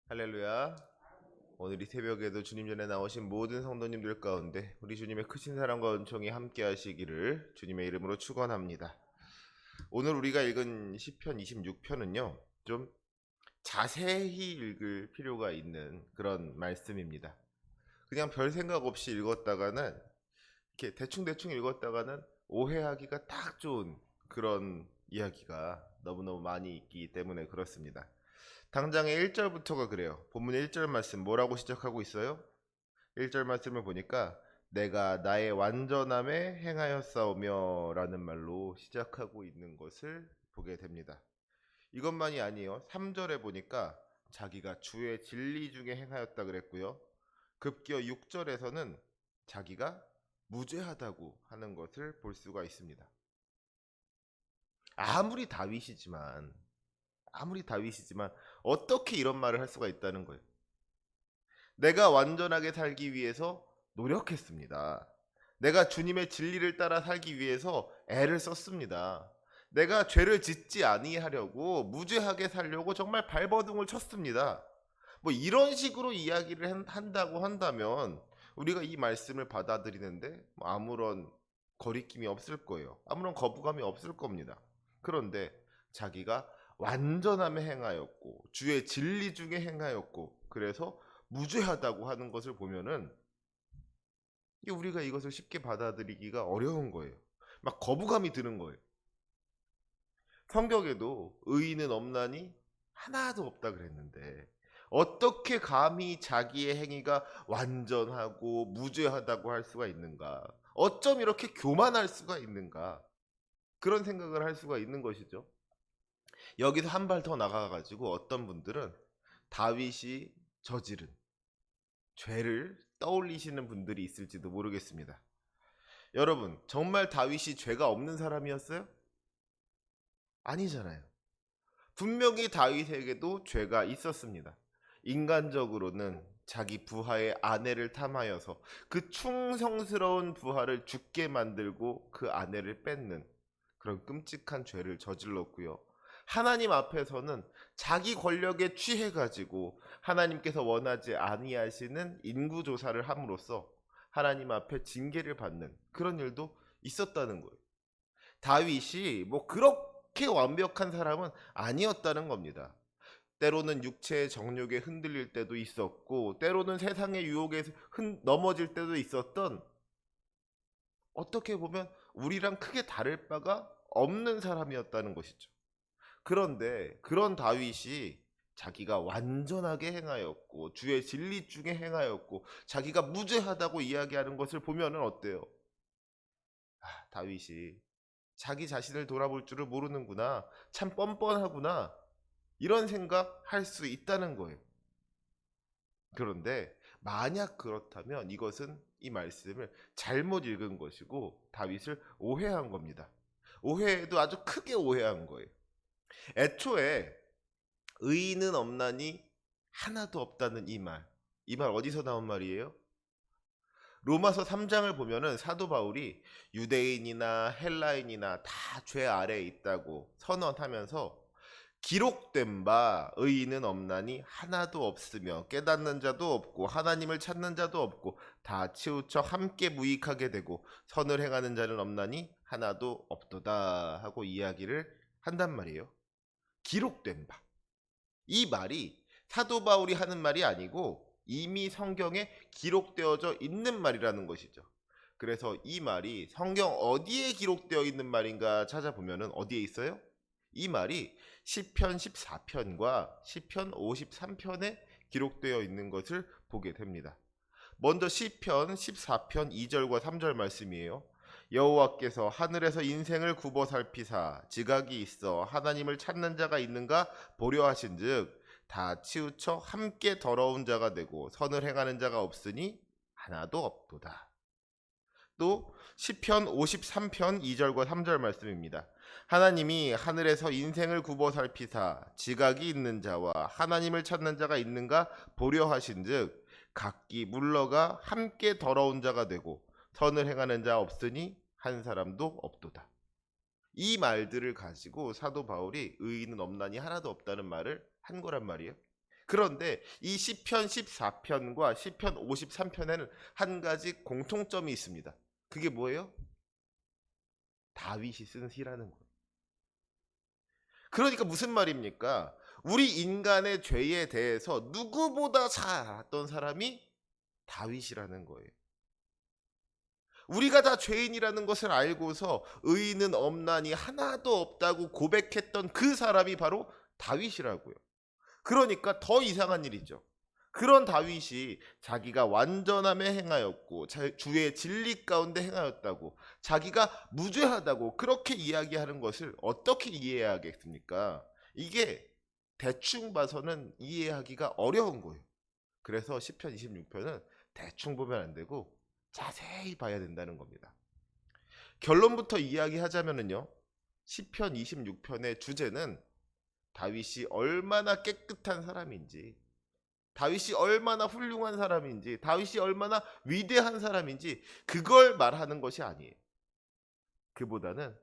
할렐루야. 오늘 이 새벽에도 주님 전에 나오신 모든 성도님들 가운데 우리 주님의 크신 사랑과 은총이 함께 하시기를 주님의 이름으로 축원합니다. 오늘 우리가 읽은 시편 26편은요. 좀 자세히 읽을 필요가 있는 그런 말씀입니다. 그냥 별 생각 없이 읽었다가는 이렇게 대충대충 읽었다가는 오해하기가 딱 좋은 그런 이야기가 너무너무 많이 있기 때문에 그렇습니다. 당장의 1절부터가 그래요. 본문의 1절 말씀 뭐라고 시작하고 있어요? 1절 말씀을 보니까 내가 나의 완전함에 행하였사오며 라는 말로 시작하고 있는 것을 보게 됩니다. 이것만이 아니에요. 3절에 보니까 자기가 주의 진리 중에 행하였다 그랬고요. 급기어 6절에서는 자기가 무죄하다고 하는 것을 볼 수가 있습니다. 아무리 다윗이지만 어떻게 이런 말을 할 수가 있다는 거예요. 내가 완전하게 살기 위해서 노력했습니다. 내가 주님의 진리를 따라 살기 위해서 애를 썼습니다. 내가 죄를 짓지 아니하려고 무죄하게 살려고 정말 발버둥을 쳤습니다. 뭐 이런 식으로 이야기를 한다고 한다면 우리가 이 말씀을 받아들이는데 아무런 거리낌이 없을 거예요. 아무런 거부감이 없을 겁니다. 그런데 자기가 완전함에 행하였고 주의 진리 중에 행하였고 그래서 무죄하다고 하는 것을 보면은 우리가 이것을 쉽게 받아들이기가 어려운 거예요. 막 거부감이 드는 거예요. 성경에도 의인은 없나니 하나도 없다 그랬는데 어떻게 감히 자기의 행위가 완전하고 무죄하다고 할 수가 있는가? 어쩜 이렇게 교만할 수가 있는가? 그런 생각을 할 수가 있는 것이죠. 여기서 한 발 더 나가가지고 어떤 분들은 다윗이 저지른 죄를 떠올리시는 분들이 있을지도 모르겠습니다. 여러분, 정말 다윗이 죄가 없는 사람이었어요? 아니잖아요. 분명히 다윗에게도 죄가 있었습니다. 인간적으로는 자기 부하의 아내를 탐하여서 그 충성스러운 부하를 죽게 만들고 그 아내를 뺏는 그런 끔찍한 죄를 저질렀고요. 하나님 앞에서는 자기 권력에 취해가지고 하나님께서 원하지 아니하시는 인구조사를 함으로써 하나님 앞에 징계를 받는 그런 일도 있었다는 거예요. 다윗이 뭐 그렇게 완벽한 사람은 아니었다는 겁니다. 때로는 육체의 정욕에 흔들릴 때도 있었고 때로는 세상의 유혹에 넘어질 때도 있었던 어떻게 보면 우리랑 크게 다를 바가 없는 사람이었다는 것이죠. 그런데 그런 다윗이 자기가 완전하게 행하였고 주의 진리 중에 행하였고 자기가 무죄하다고 이야기하는 것을 보면은 어때요? 다윗이 자기 자신을 돌아볼 줄을 모르는구나. 참 뻔뻔하구나. 이런 생각 할 수 있다는 거예요. 그런데 만약 그렇다면 이것은 이 말씀을 잘못 읽은 것이고 다윗을 오해한 겁니다. 오해도 아주 크게 오해한 거예요. 애초에 의인은 없나니 하나도 없다는 이 말. 이 말 어디서 나온 말이에요? 로마서 3장을 보면은 사도 바울이 유대인이나 헬라인이나 다 죄 아래에 있다고 선언하면서 기록된 바 의인은 없나니 하나도 없으며 깨닫는 자도 없고 하나님을 찾는 자도 없고 다 치우쳐 함께 무익하게 되고 선을 행하는 자는 없나니 하나도 없도다 하고 이야기를 한단 말이에요. 기록된 바. 이 말이 사도 바울이 하는 말이 아니고 이미 성경에 기록되어져 있는 말이라는 것이죠. 그래서 이 말이 성경 어디에 기록되어 있는 말인가 찾아보면은 어디에 있어요? 이 말이 시편 14편과 시편 53편에 기록되어 있는 것을 보게 됩니다. 먼저 시편 14편 2절과 3절 말씀이에요. 여호와께서 하늘에서 인생을 굽어 살피사 지각이 있어 하나님을 찾는 자가 있는가 보려 하신즉 다 치우쳐 함께 더러운 자가 되고 선을 행하는 자가 없으니 하나도 없도다. 또 시편 53편 2절과 3절 말씀입니다. 하나님이 하늘에서 인생을 굽어 살피사 지각이 있는 자와 하나님을 찾는 자가 있는가 보려 하신즉 각기 물러가 함께 더러운 자가 되고 선을 행하는 자 없으니 한 사람도 없도다. 이 말들을 가지고 사도 바울이 의인은 없나니 하나도 없다는 말을 한 거란 말이에요. 그런데 이 시편 14편과 시편 53편에는 한 가지 공통점이 있습니다. 그게 뭐예요? 다윗이 쓴 시라는 거예요. 그러니까 무슨 말입니까? 우리 인간의 죄에 대해서 누구보다 잘 알았던 사람이 다윗이라는 거예요. 우리가 다 죄인이라는 것을 알고서 의인은 없나니 하나도 없다고 고백했던 그 사람이 바로 다윗이라고요. 그러니까 더 이상한 일이죠. 그런 다윗이 자기가 완전함에 행하였고 주의 진리 가운데 행하였다고, 자기가 무죄하다고 그렇게 이야기하는 것을 어떻게 이해해야겠습니까? 이게 대충 봐서는 이해하기가 어려운 거예요. 그래서 시편 26편은 대충 보면 안 되고 자세히 봐야 된다는 겁니다. 결론부터 이야기하자면요, 시편 26편의 주제는 다윗이 얼마나 깨끗한 사람인지, 다윗이 얼마나 훌륭한 사람인지, 다윗이 얼마나 위대한 사람인지 그걸 말하는 것이 아니에요. 그보다는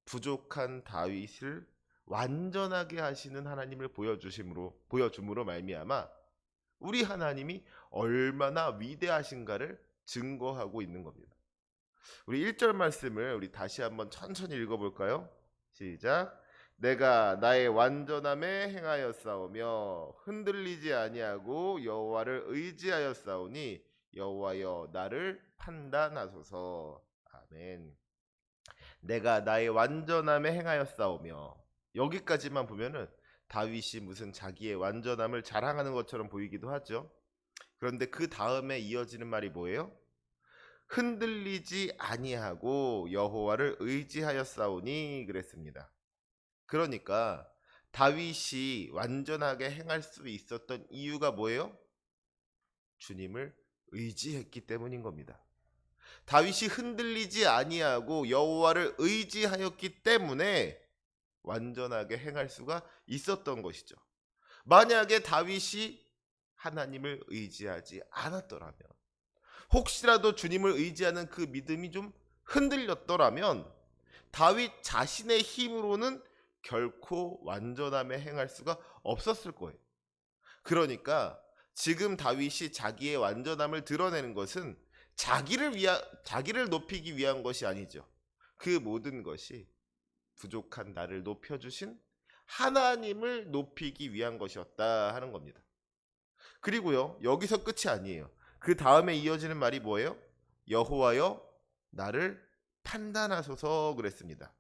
부족한 다윗을 완전하게 하시는 하나님을 보여줌으로 말미암아 우리 하나님이 얼마나 위대하신가를 증거하고 있는 겁니다. 우리 1절 말씀을 우리 다시 한번 천천히 읽어볼까요? 시작. 내가 나의 완전함에 행하였사오며 흔들리지 아니하고 여호와를 의지하였사오니 여호와여 나를 판단하소서. 아멘. 내가 나의 완전함에 행하였사오며, 여기까지만 보면은 다윗이 무슨 자기의 완전함을 자랑하는 것처럼 보이기도 하죠. 그런데 그 다음에 이어지는 말이 뭐예요? 흔들리지 아니하고 여호와를 의지하였사오니 그랬습니다. 그러니까 다윗이 완전하게 행할 수 있었던 이유가 뭐예요? 주님을 의지했기 때문인 겁니다. 다윗이 흔들리지 아니하고 여호와를 의지하였기 때문에 완전하게 행할 수가 있었던 것이죠. 만약에 다윗이 하나님을 의지하지 않았더라면, 혹시라도 주님을 의지하는 그 믿음이 좀 흔들렸더라면 다윗 자신의 힘으로는 결코 완전함에 행할 수가 없었을 거예요. 그러니까 지금 다윗이 자기의 완전함을 드러내는 것은 자기를 높이기 위한 것이 아니죠. 그 모든 것이 부족한 나를 높여주신 하나님을 높이기 위한 것이었다 하는 겁니다. 그리고요, 여기서 끝이 아니에요. 그 다음에 이어지는 말이 뭐예요? 여호와여 나를 판단하소서 그랬습니다.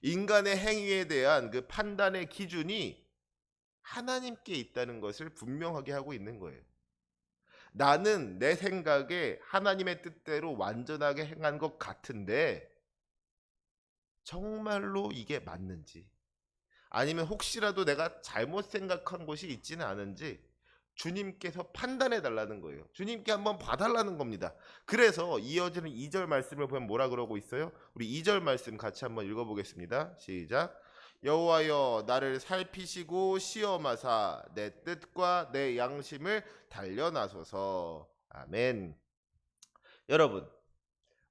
인간의 행위에 대한 그 판단의 기준이 하나님께 있다는 것을 분명하게 하고 있는 거예요. 나는 내 생각에 하나님의 뜻대로 완전하게 행한 것 같은데 정말로 이게 맞는지, 아니면 혹시라도 내가 잘못 생각한 것이 있지는 않은지 주님께서 판단해 달라는 거예요. 주님께 한번 봐달라는 겁니다. 그래서 이어지는 2절 말씀을 보면 뭐라 그러고 있어요? 우리 2절 말씀 같이 한번 읽어보겠습니다. 시작. 여호와여 나를 살피시고 시험하사 내 뜻과 내 양심을 단련하소서. 아멘. 여러분,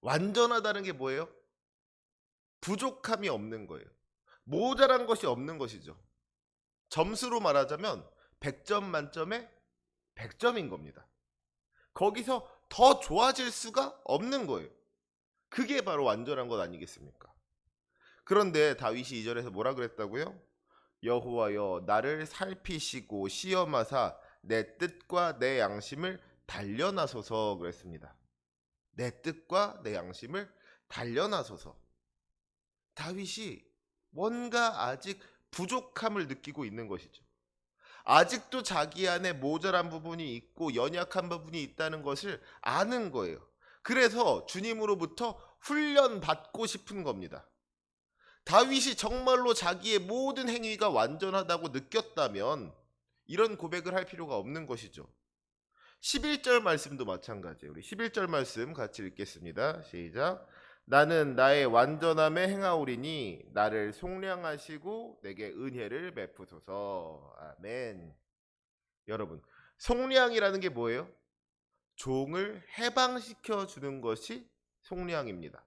완전하다는 게 뭐예요? 부족함이 없는 거예요. 모자란 것이 없는 것이죠. 점수로 말하자면 100점 만점에 100점인 겁니다. 거기서 더 좋아질 수가 없는 거예요. 그게 바로 완전한 것 아니겠습니까? 그런데 다윗이 2절에서 뭐라 그랬다고요? 여호와여 나를 살피시고 시험하사 내 뜻과 내 양심을 단련하소서 그랬습니다. 내 뜻과 내 양심을 단련하소서. 다윗이 뭔가 아직 부족함을 느끼고 있는 것이죠. 아직도 자기 안에 모자란 부분이 있고 연약한 부분이 있다는 것을 아는 거예요. 그래서 주님으로부터 훈련받고 싶은 겁니다. 다윗이 정말로 자기의 모든 행위가 완전하다고 느꼈다면 이런 고백을 할 필요가 없는 것이죠. 11절 말씀도 마찬가지예요. 우리 11절 말씀 같이 읽겠습니다. 시작. 나는 나의 완전함에 행하오리니 나를 속량하시고 내게 은혜를 베푸소서. 아멘. 여러분, 속량이라는 게 뭐예요? 종을 해방시켜 주는 것이 속량입니다.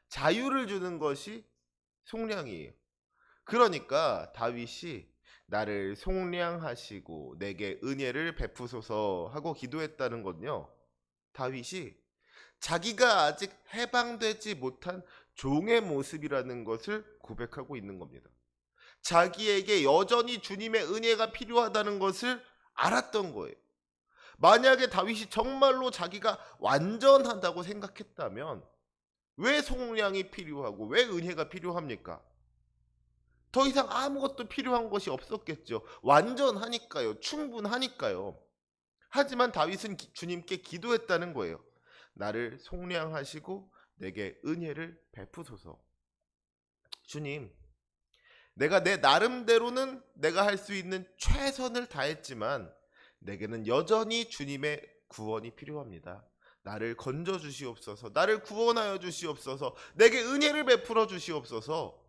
자유를 주는 것이 속량이에요. 그러니까 다윗이 나를 속량하시고 내게 은혜를 베푸소서 하고 기도했다는 건요. 다윗이 자기가 아직 해방되지 못한 종의 모습이라는 것을 고백하고 있는 겁니다. 자기에게 여전히 주님의 은혜가 필요하다는 것을 알았던 거예요. 만약에 다윗이 정말로 자기가 완전하다고 생각했다면 왜 속량이 필요하고 왜 은혜가 필요합니까? 더 이상 아무것도 필요한 것이 없었겠죠. 완전하니까요. 충분하니까요. 하지만 다윗은 주님께 기도했다는 거예요. 나를 속량하시고 내게 은혜를 베푸소서. 주님, 내가 내 나름대로는 내가 할 수 있는 최선을 다했지만 내게는 여전히 주님의 구원이 필요합니다. 나를 건져 주시옵소서. 나를 구원하여 주시옵소서. 내게 은혜를 베풀어 주시옵소서.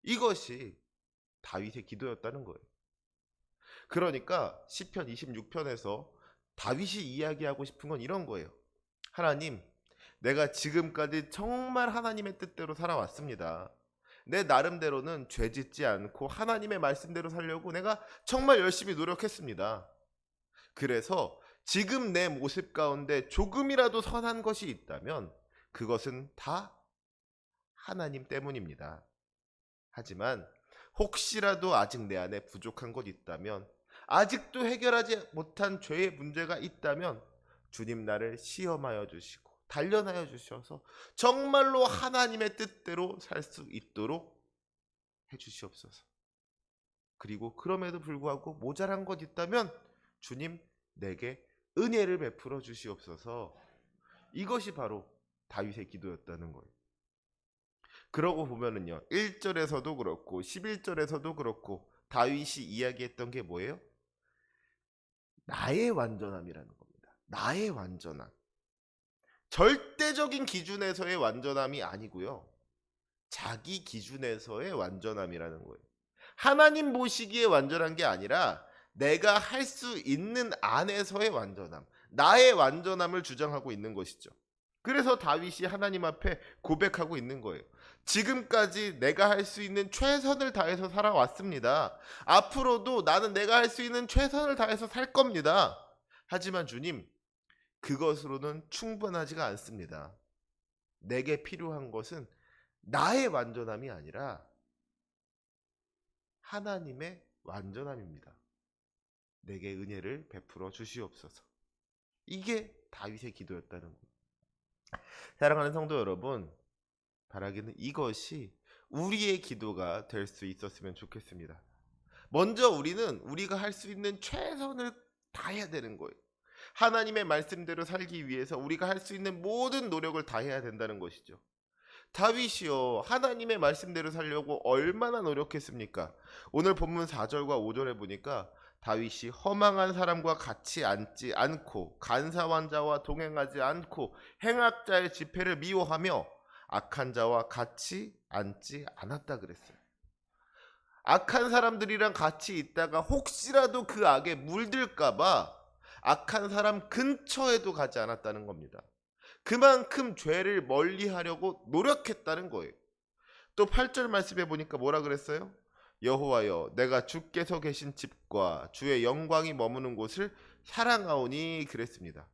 이것이 다윗의 기도였다는 거예요. 그러니까 시편 26편에서 다윗이 이야기하고 싶은 건 이런 거예요. 하나님, 내가 지금까지 정말 하나님의 뜻대로 살아왔습니다. 내 나름대로는 죄짓지 않고 하나님의 말씀대로 살려고 내가 정말 열심히 노력했습니다. 그래서 지금 내 모습 가운데 조금이라도 선한 것이 있다면 그것은 다 하나님 때문입니다. 하지만 혹시라도 아직 내 안에 부족한 것 있다면, 아직도 해결하지 못한 죄의 문제가 있다면 주님 나를 시험하여 주시고 단련하여 주셔서 정말로 하나님의 뜻대로 살 수 있도록 해 주시옵소서. 그리고 그럼에도 불구하고 모자란 것 있다면 주님 내게 은혜를 베풀어 주시옵소서. 이것이 바로 다윗의 기도였다는 거예요. 그러고 보면은요, 1절에서도 그렇고 11절에서도 그렇고 다윗이 이야기했던 게 뭐예요? 나의 완전함이라는 겁니다. 나의 완전함. 절대적인 기준에서의 완전함이 아니고요. 자기 기준에서의 완전함이라는 거예요. 하나님 보시기에 완전한 게 아니라 내가 할 수 있는 안에서의 완전함, 나의 완전함을 주장하고 있는 것이죠. 그래서 다윗이 하나님 앞에 고백하고 있는 거예요. 지금까지 내가 할 수 있는 최선을 다해서 살아왔습니다. 앞으로도 나는 내가 할 수 있는 최선을 다해서 살 겁니다. 하지만 주님, 그것으로는 충분하지가 않습니다. 내게 필요한 것은 나의 완전함이 아니라 하나님의 완전함입니다. 내게 은혜를 베풀어 주시옵소서. 이게 다윗의 기도였다는 거예요. 사랑하는 성도 여러분, 바라기는 이것이 우리의 기도가 될 수 있었으면 좋겠습니다. 먼저 우리는 우리가 할 수 있는 최선을 다해야 되는 거예요. 하나님의 말씀대로 살기 위해서 우리가 할 수 있는 모든 노력을 다해야 된다는 것이죠. 다윗이요, 하나님의 말씀대로 살려고 얼마나 노력했습니까? 오늘 본문 4절과 5절에 보니까 다윗이 허망한 사람과 같이 앉지 않고 간사한 자와 동행하지 않고 행악자의 집회를 미워하며 악한 자와 같이 앉지 않았다 그랬어요. 악한 사람들이랑 같이 있다가 혹시라도 그 악에 물들까봐 악한 사람 근처에도 가지 않았다는 겁니다. 그만큼 죄를 멀리하려고 노력했다는 거예요. 또 8절 말씀해 보니까 뭐라 그랬어요? 여호와여, 내가 주께서 계신 집과 주의 영광이 머무는 곳을 사랑하오니 그랬습니다.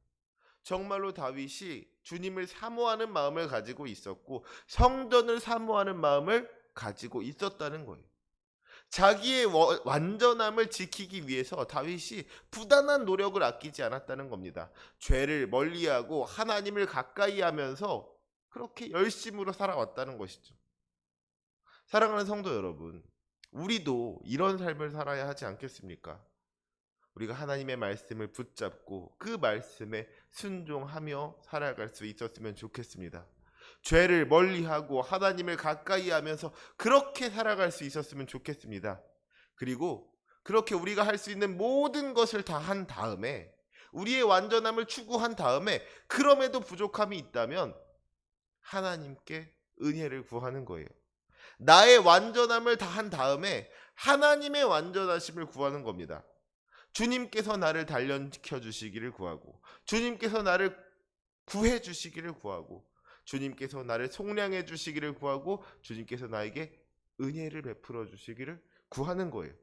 정말로 다윗이 주님을 사모하는 마음을 가지고 있었고 성전을 사모하는 마음을 가지고 있었다는 거예요. 자기의 완전함을 지키기 위해서 다윗이 부단한 노력을 아끼지 않았다는 겁니다. 죄를 멀리하고 하나님을 가까이 하면서 그렇게 열심으로 살아왔다는 것이죠. 사랑하는 성도 여러분, 우리도 이런 삶을 살아야 하지 않겠습니까? 우리가 하나님의 말씀을 붙잡고 그 말씀에 순종하며 살아갈 수 있었으면 좋겠습니다. 죄를 멀리하고 하나님을 가까이 하면서 그렇게 살아갈 수 있었으면 좋겠습니다. 그리고 그렇게 우리가 할 수 있는 모든 것을 다 한 다음에, 우리의 완전함을 추구한 다음에 그럼에도 부족함이 있다면 하나님께 은혜를 구하는 거예요. 나의 완전함을 다 한 다음에 하나님의 완전하심을 구하는 겁니다. 주님께서 나를 단련시켜 주시기를 구하고, 주님께서 나를 구해 주시기를 구하고, 주님께서 나를 속량해 주시기를 구하고, 주님께서 나에게 은혜를 베풀어 주시기를 구하는 거예요.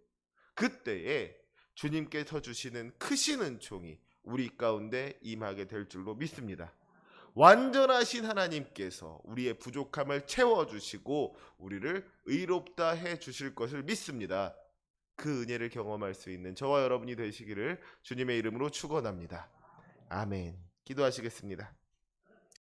그때에 주님께서 주시는 크신 은총이 우리 가운데 임하게 될 줄로 믿습니다. 완전하신 하나님께서 우리의 부족함을 채워주시고 우리를 의롭다 해 주실 것을 믿습니다. 그 은혜를 경험할 수 있는 저와 여러분이 되시기를 주님의 이름으로 축원합니다. 아멘. 기도하시겠습니다.